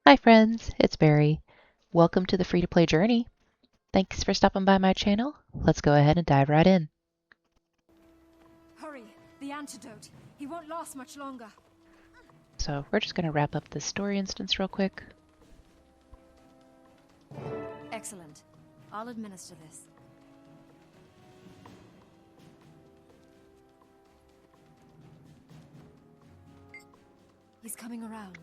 Hi friends, it's Barry. Welcome to the free-to-play journey. Thanks for stopping by my channel. Let's go ahead and dive right in. Hurry, the antidote. He won't last much longer. So we're just going to wrap up this story instance real quick. Excellent. I'll administer this. He's coming around.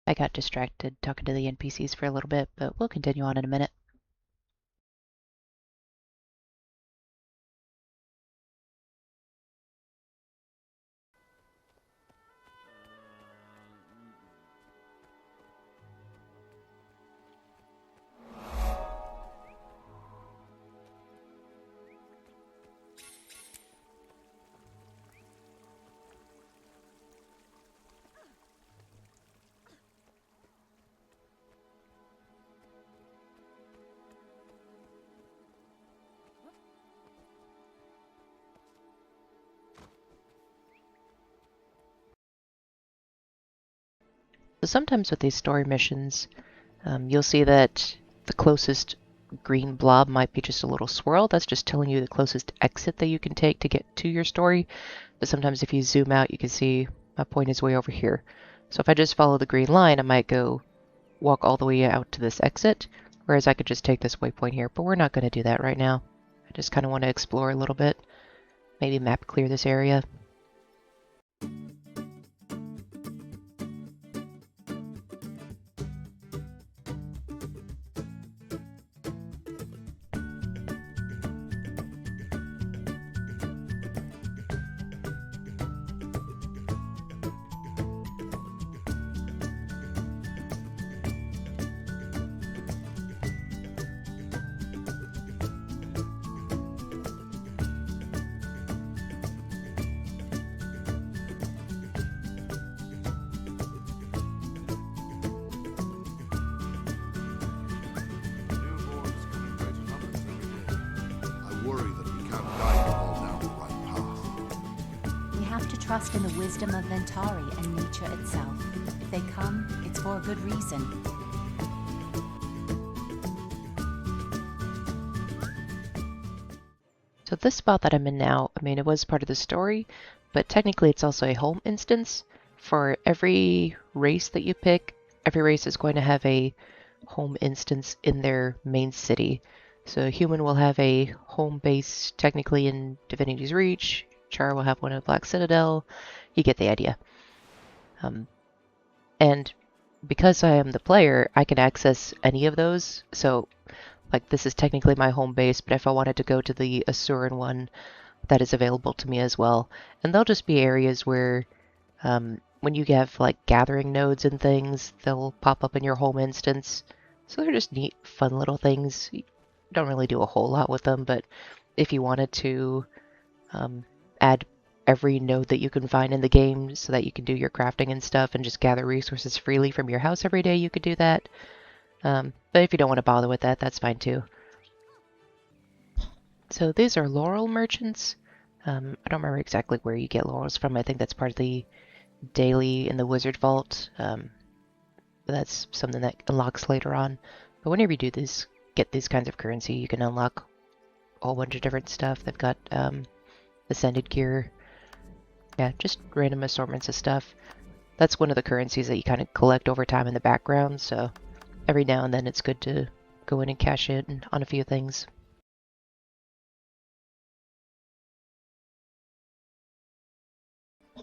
I got distracted talking to the NPCs for a little bit, but we'll continue on in a minute. So sometimes with these story missions, you'll see that the closest green blob might be just a little swirl. That's just telling you the closest exit that you can take to get to your story. But sometimes if you zoom out, you can see my point is way over here. So if I just follow the green line, I might go walk all the way out to this exit, whereas I could just take this waypoint here, but we're not going to do that right now. I just kind of want to explore a little bit, maybe map clear this area. Trust in the wisdom of Ventari and nature itself. If they come, it's for a good reason. So this spot that I'm in now, I mean, it was part of the story, but technically it's also a home instance. For every race that you pick, every race is going to have a home instance in their main city. So human will have a home base technically in Divinity's Reach. Char will have one in Black Citadel. You get the idea. And because I am the player, I can access any of those. So, like, this is technically my home base, but if I wanted to go to the Asuran one, that is available to me as well. And they'll just be areas where, when you have, like, gathering nodes and things, they'll pop up in your home instance. So they're just neat, fun little things. You don't really do a whole lot with them, but if you wanted to add every node that you can find in the game so that you can do your crafting and stuff and just gather resources freely from your house every day, you could do that. But if you don't want to bother with that, that's fine too. So these are Laurel merchants. I don't remember exactly where you get laurels from. I think that's part of the daily in the wizard vault. That's something that unlocks later on. But whenever you do this, get these kinds of currency, you can unlock a whole bunch of different stuff. They've got ascended gear. Yeah, just random assortments of stuff. That's one of the currencies that you kind of collect over time in the background, so every now and then it's good to go in and cash in on a few things.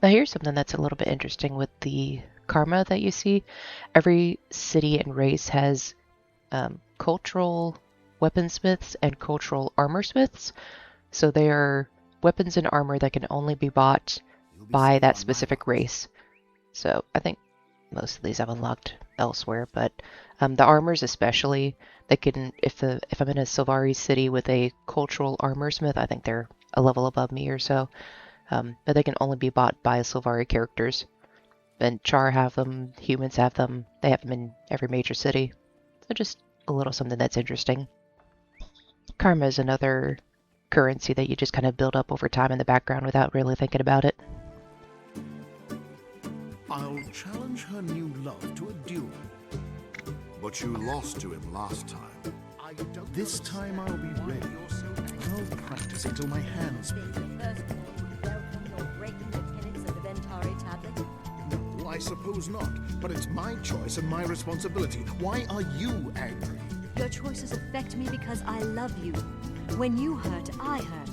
Now here's something that's a little bit interesting with the karma that you see. Every city and race has cultural weaponsmiths and cultural armorsmiths. So they are weapons and armor that can only be bought by that specific race. So I think most of these I've unlocked elsewhere, but the armors especially, they can, if I'm in a Sylvari city with a cultural armorsmith, I think they're a level above me or so, but they can only be bought by Sylvari characters. And Char have them, humans have them, they have them in every major city. So just a little something that's interesting. Karma is another currency that you just kind of build up over time in the background without really thinking about it. I'll challenge her new love to a duel. But you lost to him last time. This time I'll be ready. I'll practice until my hands bleed. Breaking the tenets of the Ventari tablet? No, I suppose not. But it's my choice and my responsibility. Why are you angry? Your choices affect me because I love you. When you hurt, I hurt.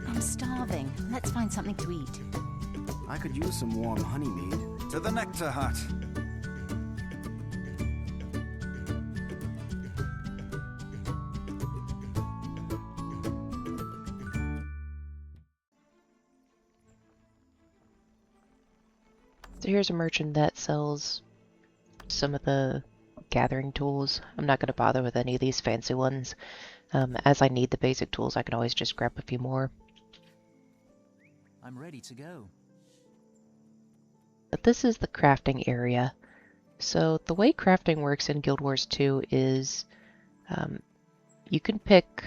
I'm starving. Let's find something to eat. I could use some warm honey mead. To the nectar hut. So here's a merchant that sells some of the gathering tools. I'm not going to bother with any of these fancy ones. As I need the basic tools, I can always just grab a few more. I'm ready to go. But this is the crafting area. So the way crafting works in Guild Wars 2 is you can pick,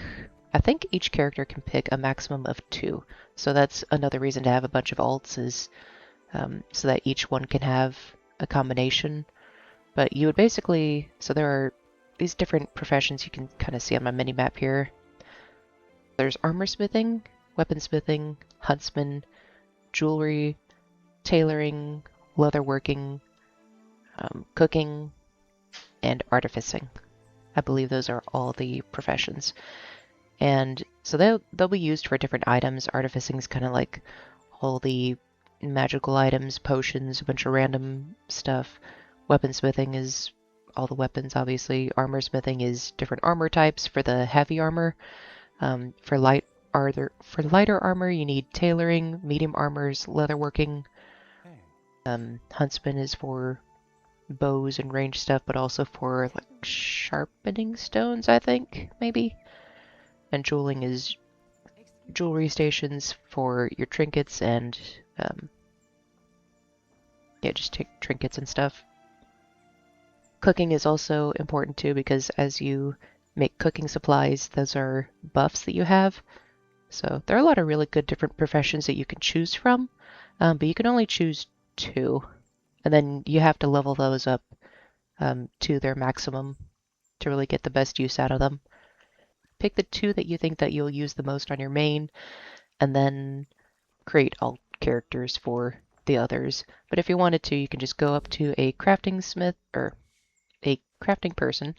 I think each character can pick a maximum of 2. So that's another reason to have a bunch of alts is so that each one can have a combination. But you would basically, so there are these different professions you can kind of see on my mini-map here. There's armorsmithing, weaponsmithing, huntsman, jewelry, tailoring, leatherworking, cooking, and artificing. I believe those are all the professions. And so they'll be used for different items. Artificing is kind of like all the magical items, potions, a bunch of random stuff. Weaponsmithing is all the weapons, obviously. Armorsmithing is different armor types for the heavy armor. For lighter armor, you need tailoring, medium armors, leatherworking. Huntsman is for bows and range stuff, but also for like sharpening stones, I think, maybe. And jeweling is jewelry stations for your trinkets and yeah, just take trinkets and stuff. Cooking is also important too because as you make cooking supplies, those are buffs that you have. So there are a lot of really good different professions that you can choose from, but you can only choose 2. And then you have to level those up to their maximum to really get the best use out of them. Pick the 2 that you think that you'll use the most on your main, and then create alt characters for the others. But if you wanted to, you can just go up to a crafting smith or a crafting person,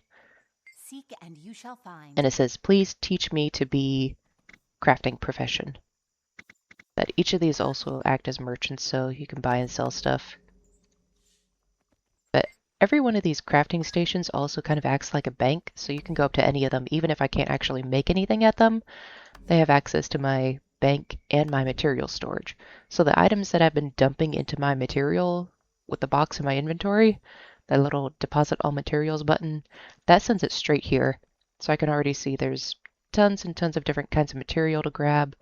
Seek and you shall find. and it says, please teach me to be crafting profession. But each of these also act as merchants, so you can buy and sell stuff. But every one of these crafting stations also kind of acts like a bank, so you can go up to any of them, even if I can't actually make anything at them. They have access to my bank and my material storage. So the items that I've been dumping into my material with the box in my inventory, that little deposit all materials button, that sends it straight here. So I can already see there's tons and tons of different kinds of material to grab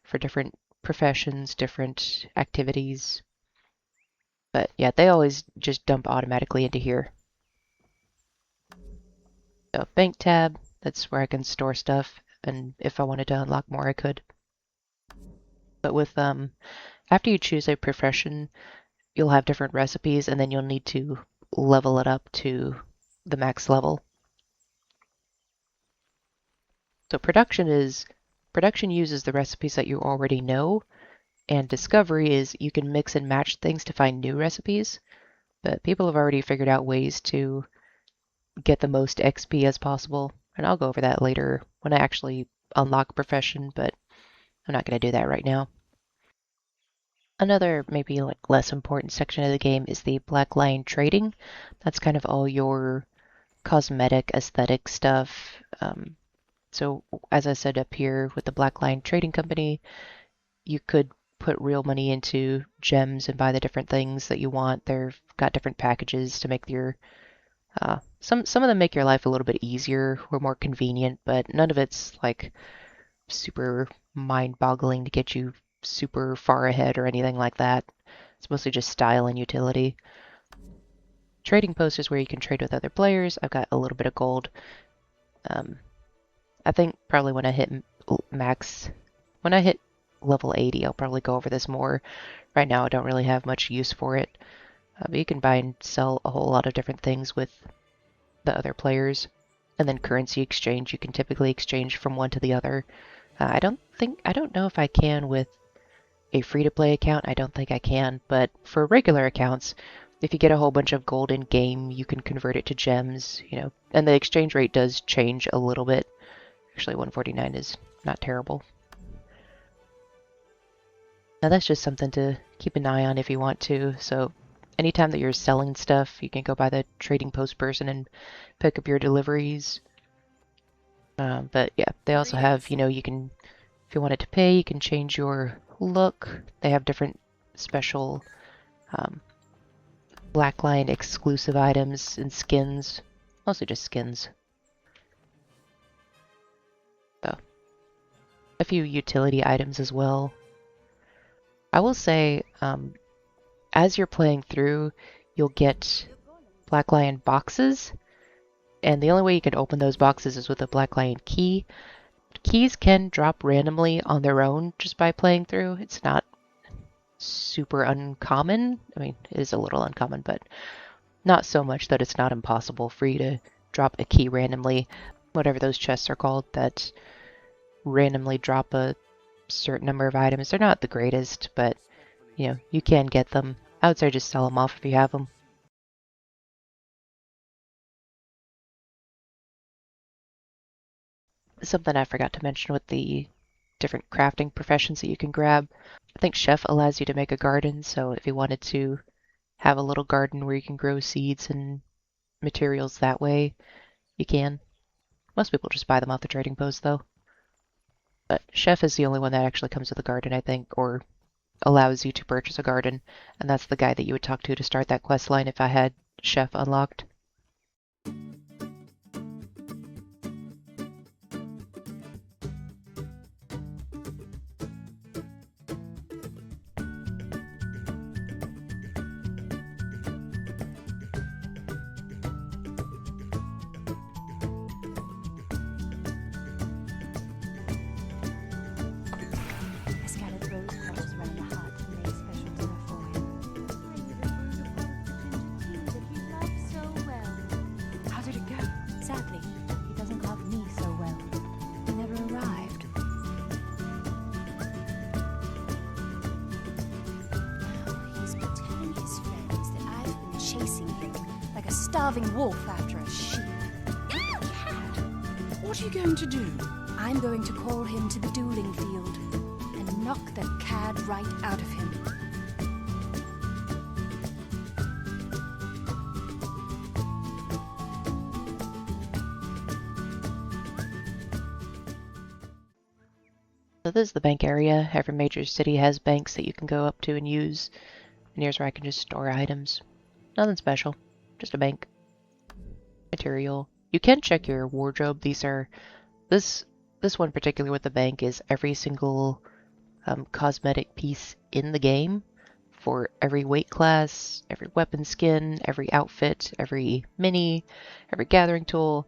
for different professions, different activities. But yeah, they always just dump automatically into here. So bank tab, that's where I can store stuff, and if I wanted to unlock more, I could. But with after you choose a profession, you'll have different recipes, and then you'll need to level it up to the max level. So production uses the recipes that you already know, and discovery is you can mix and match things to find new recipes. But people have already figured out ways to get the most XP as possible, and I'll go over that later when I actually unlock profession, but I'm not going to do that right now. Another maybe like less important section of the game is the Black Lion trading. That's kind of all your cosmetic aesthetic stuff. So as I said up here with the Black Lion Trading Company, you could put real money into gems and buy the different things that you want. They've got different packages to make your some of them make your life a little bit easier or more convenient, but none of it's like super mind-boggling to get you super far ahead or anything like that. It's mostly just style and utility. Trading post is where you can trade with other players. I've got a little bit of gold. I think probably when I hit level 80, I'll probably go over this more. Right now, I don't really have much use for it. But you can buy and sell a whole lot of different things with the other players. And then currency exchange, you can typically exchange from one to the other. I don't know if I can with a free-to-play account. I don't think I can, but for regular accounts, if you get a whole bunch of gold in game, you can convert it to gems, and the exchange rate does change a little bit. Actually, 149 is not terrible. Now that's just something to keep an eye on if you want to. So anytime that you're selling stuff, you can go by the trading post person and pick up your deliveries. But yeah, they also have, you can, if you wanted to pay, you can change your look. They have different special Black Lion exclusive items and skins. Mostly just skins. So, a few utility items as well. I will say, as you're playing through, you'll get Black Lion boxes, and the only way you can open those boxes is with a Black Lion key. Keys can drop randomly on their own just by playing through. It's not super uncommon. I mean, it is a little uncommon, but not so much that it's not impossible for you to drop a key randomly. Whatever those chests are called that randomly drop a certain number of items. They're not the greatest, but you can get them. I would say just sell them off if you have them. Something I forgot to mention with the different crafting professions that you can grab. I think chef allows you to make a garden, so if you wanted to have a little garden where you can grow seeds and materials that way, you can. Most people just buy them off the trading post though. But chef is the only one that actually comes with a garden, I think, or allows you to purchase a garden, and that's the guy that you would talk to start that quest line if I had chef unlocked. I scattered rose petals around the hut and made a special dinner for him. How did it go? Sadly, he doesn't love me so well. He never arrived. He's been telling his friends that I've been chasing him like a starving wolf after a sheep. Cat, what are you going to do? I'm going to call him to the dueling field and knock the cad right out of him. So this is the bank area. Every major city has banks that you can go up to and use. And here's where I can just store items. Nothing special, just a bank. Material. You can check your wardrobe. These are this one particular with the bank is every single cosmetic piece in the game for every weight class, every weapon skin, every outfit, every mini, every gathering tool.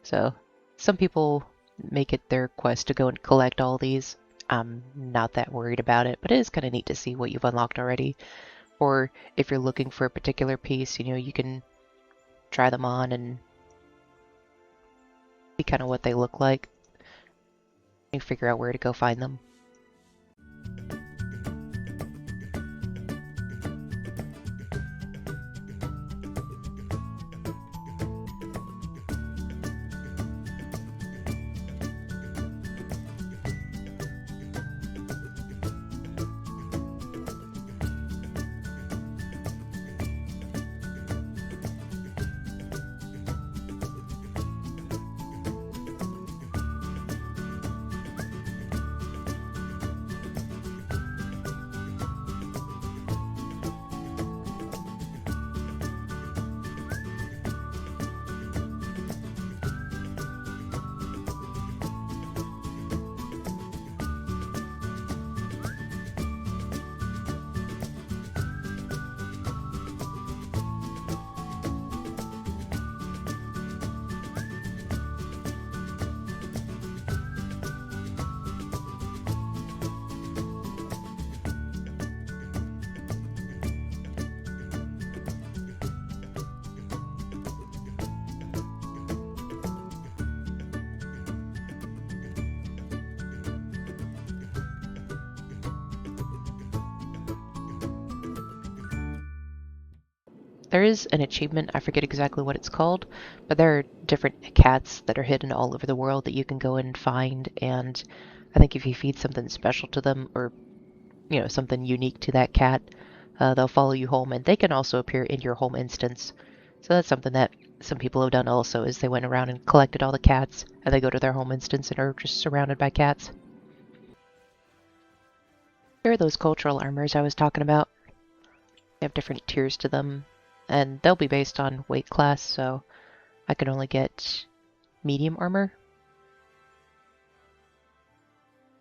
So some people make it their quest to go and collect all these. I'm not that worried about it, but it is kind of neat to see what you've unlocked already. Or if you're looking for a particular piece, you can try them on and see kind of what they look like and figure out where to go find them. There is an achievement, I forget exactly what it's called, but there are different cats that are hidden all over the world that you can go and find, and I think if you feed something special to them, or, something unique to that cat, they'll follow you home, and they can also appear in your home instance. So that's something that some people have done also, is they went around and collected all the cats, and they go to their home instance and are just surrounded by cats. Here are those cultural armors I was talking about. They have different tiers to them, and they'll be based on weight class, so I can only get medium armor.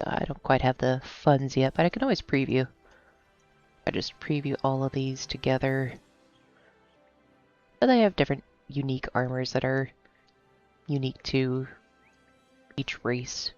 I don't quite have the funds yet, but I can always preview. I just preview all of these together. So they have different unique armors that are unique to each race.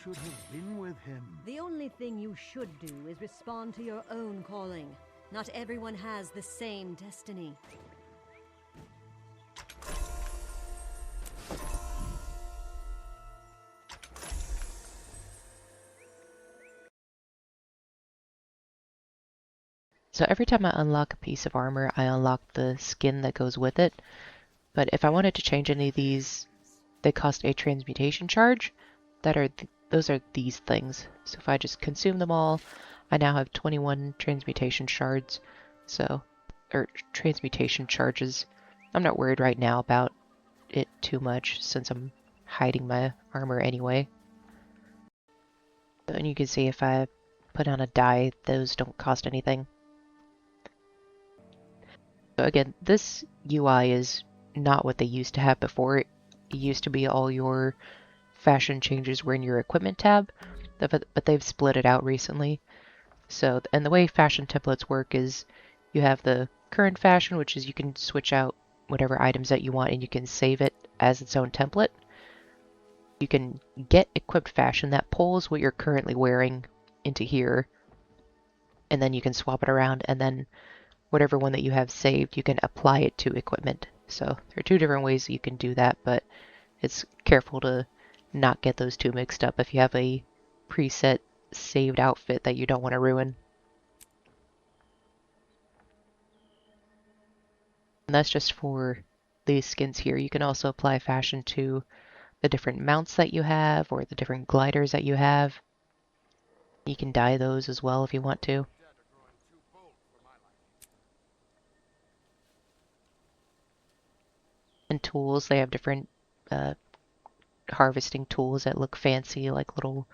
Should have been with him. The only thing you should do is respond to your own calling. Not everyone has the same destiny. So every time I unlock a piece of armor, I unlock the skin that goes with it. But if I wanted to change any of these, they cost a transmutation charge. Those are these things. So if I just consume them all, I now have 21 transmutation shards. Or transmutation charges. I'm not worried right now about it too much since I'm hiding my armor anyway. And you can see if I put on a dye, those don't cost anything. So again, this UI is not what they used to have before. It used to be all your fashion changes were in your equipment tab, but they've split it out recently. So, and the way fashion templates work is you have the current fashion, which is you can switch out whatever items that you want and you can save it as its own template. You can get equipped fashion that pulls what you're currently wearing into here, and then you can swap it around, and then whatever one that you have saved, you can apply it to equipment. So there are two different ways that you can do that, but it's careful to not get those two mixed up if you have a preset saved outfit that you don't want to ruin. And that's just for these skins here. You can also apply fashion to the different mounts that you have or the different gliders that you have. You can dye those as well if you want to. And tools, they have different harvesting tools that look fancy, like little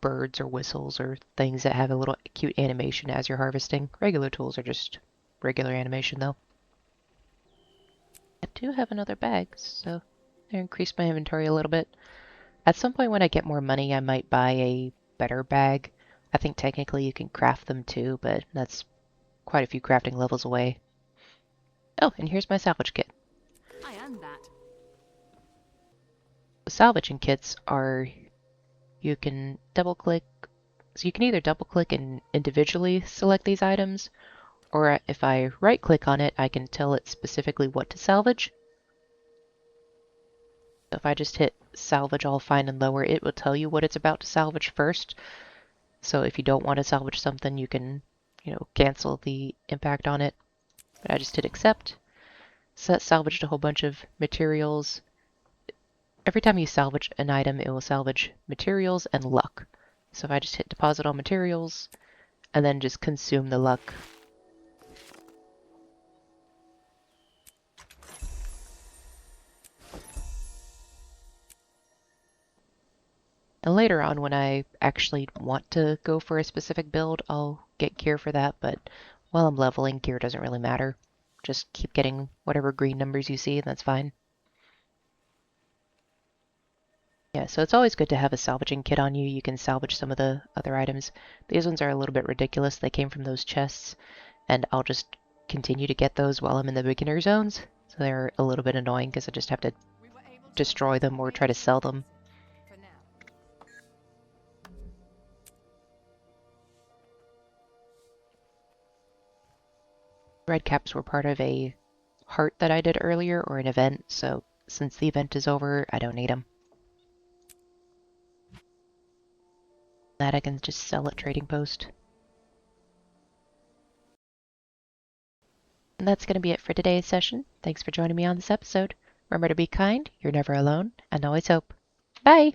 birds or whistles or things that have a little cute animation as you're harvesting. Regular tools are just regular animation though. I do have another bag, so I increased my inventory a little bit. At some point when I get more money, I might buy a better bag. I think technically you can craft them too, but that's quite a few crafting levels away. Oh, and here's my salvage kit. I earned that. Salvaging kits are, you can double click, so you can either double click and individually select these items, or if I right click on it, I can tell it specifically what to salvage. So if I just hit salvage all fine and lower, it will tell you what it's about to salvage first. So if you don't want to salvage something, you can, cancel the impact on it. But I just hit accept. So that salvaged a whole bunch of materials. Every time you salvage an item, it will salvage materials and luck. So if I just hit deposit all materials, and then just consume the luck. And later on, when I actually want to go for a specific build, I'll get gear for that, but while I'm leveling, gear doesn't really matter. Just keep getting whatever green numbers you see, and that's fine. Yeah, so it's always good to have a salvaging kit on you. You can salvage some of the other items. These ones are a little bit ridiculous. They came from those chests, and I'll just continue to get those while I'm in the beginner zones. So they're a little bit annoying because I just have to destroy them or try to sell them. For now. Red caps were part of a heart that I did earlier, or an event, so since the event is over, I don't need them. That I can just sell at Trading Post. And that's going to be it for today's session. Thanks for joining me on this episode. Remember to be kind, you're never alone, and always hope. Bye!